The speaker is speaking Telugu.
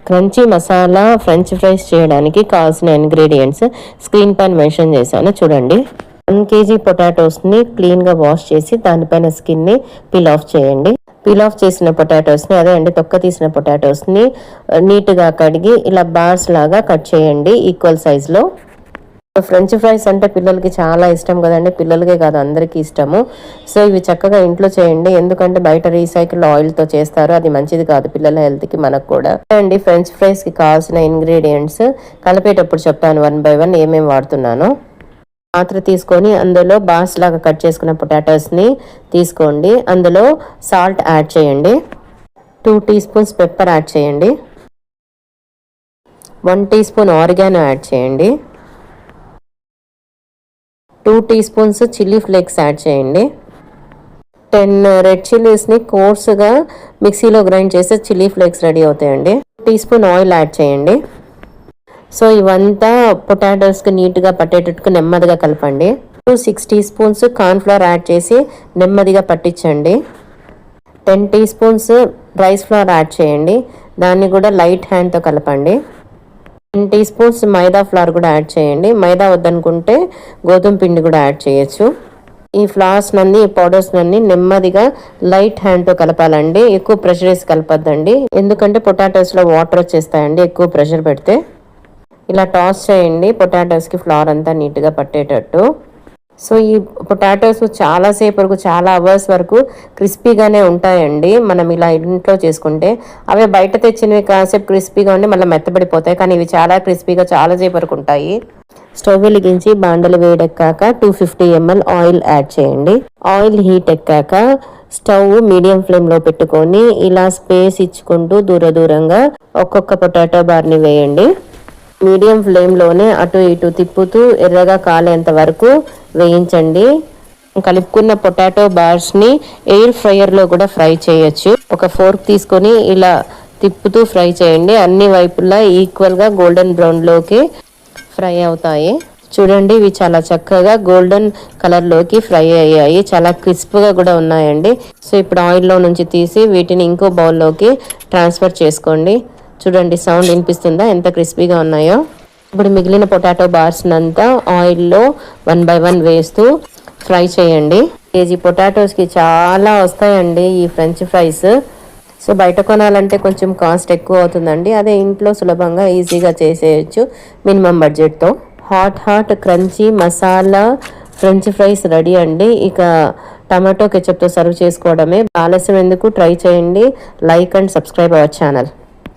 క్రంచీ మసాలా ఫ్రెంచ్ ఫ్రైస్ చేయడానికి కావాల్సిన ఇంగ్రీడియంట్స్ స్క్రీన్ పైన మెన్షన్ చేశాను చూడండి. 1 kg పొటాటోస్ని క్లీన్గా వాష్ చేసి దానిపైన స్కిన్ని పీల్ ఆఫ్ చేయండి. పీల్ ఆఫ్ చేసిన పొటాటోస్ని అదే అండి తొక్క తీసిన పొటాటోస్ని నీట్గా కడిగి ఇలా బార్స్ లాగా కట్ చేయండి ఈక్వల్ సైజ్లో. ఫ్రెంచ్ ఫ్రైస్ అంటే పిల్లలకి చాలా ఇష్టం కదండి, పిల్లలకే కాదు అందరికీ ఇష్టము. సో ఇవి చక్కగా ఇంట్లో చేయండి, ఎందుకంటే బయట రీసైకిల్ ఆయిల్తో చేస్తారు, అది మంచిది కాదు పిల్లల హెల్త్కి మనకు కూడా అండి. ఫ్రెంచ్ ఫ్రైస్కి కావాల్సిన ఇంగ్రీడియంట్స్ కలిపేటప్పుడు చెప్తాను 1 by 1 ఏమేమి వాడుతున్నాను. పాత్ర తీసుకొని అందులో బాస్ లాగా కట్ చేసుకున్న పొటాటోస్ని తీసుకోండి. అందులో సాల్ట్ యాడ్ చేయండి, 2 teaspoons పెప్పర్ యాడ్ చేయండి, 1 teaspoon ఆరిగానో యాడ్ చేయండి, 2 teaspoons చిల్లీ ఫ్లేక్స్ యాడ్ చేయండి, 10 రెడ్ చిల్లీస్ని కోర్సుగా మిక్సీలో గ్రైండ్ చేస్తే చిల్లీ ఫ్లేక్స్ రెడీ అవుతాయండి. 2 teaspoon ఆయిల్ యాడ్ చేయండి. సో ఇవంతా పొటాటోస్కి నీట్గా పట్టేటట్టుకు నెమ్మదిగా కలపండి. 6 teaspoons కార్న్ఫ్లవర్ యాడ్ చేసి నెమ్మదిగా పట్టించండి. 10 teaspoons రైస్ ఫ్లవర్ యాడ్ చేయండి, దాన్ని కూడా లైట్ హ్యాండ్తో కలపండి. 10 teaspoons మైదా ఫ్లవర్ కూడా యాడ్ చేయండి, మైదా వద్దనుకుంటే గోధుమ పిండి కూడా యాడ్ చేయొచ్చు. ఈ ఫ్లవర్స్ నంది ఈ పౌడర్స్ నంది నెమ్మదిగా లైట్ హ్యాండ్తో కలపాలండి, ఎక్కువ ప్రెషర్ వేసి కలపద్దండి, ఎందుకంటే పొటాటోస్లో వాటర్ వచ్చేస్తాయండి ఎక్కువ ప్రెషర్ పెడితే. ఇలా టాస్ చేయండి పొటాటోస్కి ఫ్లవర్ అంతా నీట్గా పట్టేటట్టు. సో ఈ పొటాటోస్ చాలాసేపు వరకు చాలా అవర్స్ వరకు క్రిస్పీగానే ఉంటాయండి మనం ఇలా ఇంట్లో చేసుకుంటే. అవే బయట తెచ్చినవి కాసేపు క్రిస్పీగా ఉండి మళ్ళీ మెత్తబడిపోతాయి, కానీ ఇవి చాలా క్రిస్పీగా చాలాసేపు వరకు ఉంటాయి. స్టవ్ వెలిగించి బాండలు వేడెక్కాక 250 ml ఆయిల్ యాడ్ చేయండి. ఆయిల్ హీట్ ఎక్కాక స్టవ్ మీడియం ఫ్లేమ్లో పెట్టుకొని ఇలా స్పేస్ ఇచ్చుకుంటూ దూరంగా ఒక్కొక్క పొటాటో బార్ని వేయండి. మీడియం ఫ్లేమ్లోనే అటు ఇటు తిప్పుతూ ఎర్రగా కాలేంత వరకు వేయించండి. కలుపుకున్న పొటాటో బార్స్ని ఎయిర్ ఫ్రైయర్లో కూడా ఫ్రై చేయొచ్చు. ఒక ఫోర్క్ తీసుకొని ఇలా తిప్పుతూ ఫ్రై చేయండి, అన్ని వైపులా ఈక్వల్గా గోల్డెన్ బ్రౌన్లోకి ఫ్రై అవుతాయి. చూడండి ఇవి చాలా చక్కగా గోల్డెన్ కలర్లోకి ఫ్రై అయ్యాయి, చాలా క్రిస్ప్గా కూడా ఉన్నాయండి. సో ఇప్పుడు ఆయిల్లో నుంచి తీసి వీటిని ఇంకో బౌల్లోకి ట్రాన్స్ఫర్ చేసుకోండి. చూడండి సౌండ్ వినిపిస్తుందా ఎంత క్రిస్పీగా ఉన్నాయో. ఇప్పుడు మిగిలిన పొటాటో బార్స్ అంతా ఆయిల్లో 1 by 1 వేస్తూ ఫ్రై చేయండి. కేజీ పొటాటోస్కి చాలా వస్తాయండి ఈ ఫ్రెంచ్ ఫ్రైస్. సో బయట కొనాలంటే కొంచెం కాస్ట్ ఎక్కువ అవుతుందండి, అదే ఇంట్లో సులభంగా ఈజీగా చేసేయచ్చు మినిమం బడ్జెట్తో. Hot crunchy masala French fries ready అండి. ఇక టమాటో కెచప్తో సర్వ్ చేసుకోవడమే. ఆలస్యం ఎందుకు, ట్రై చేయండి. Like and subscribe our channel.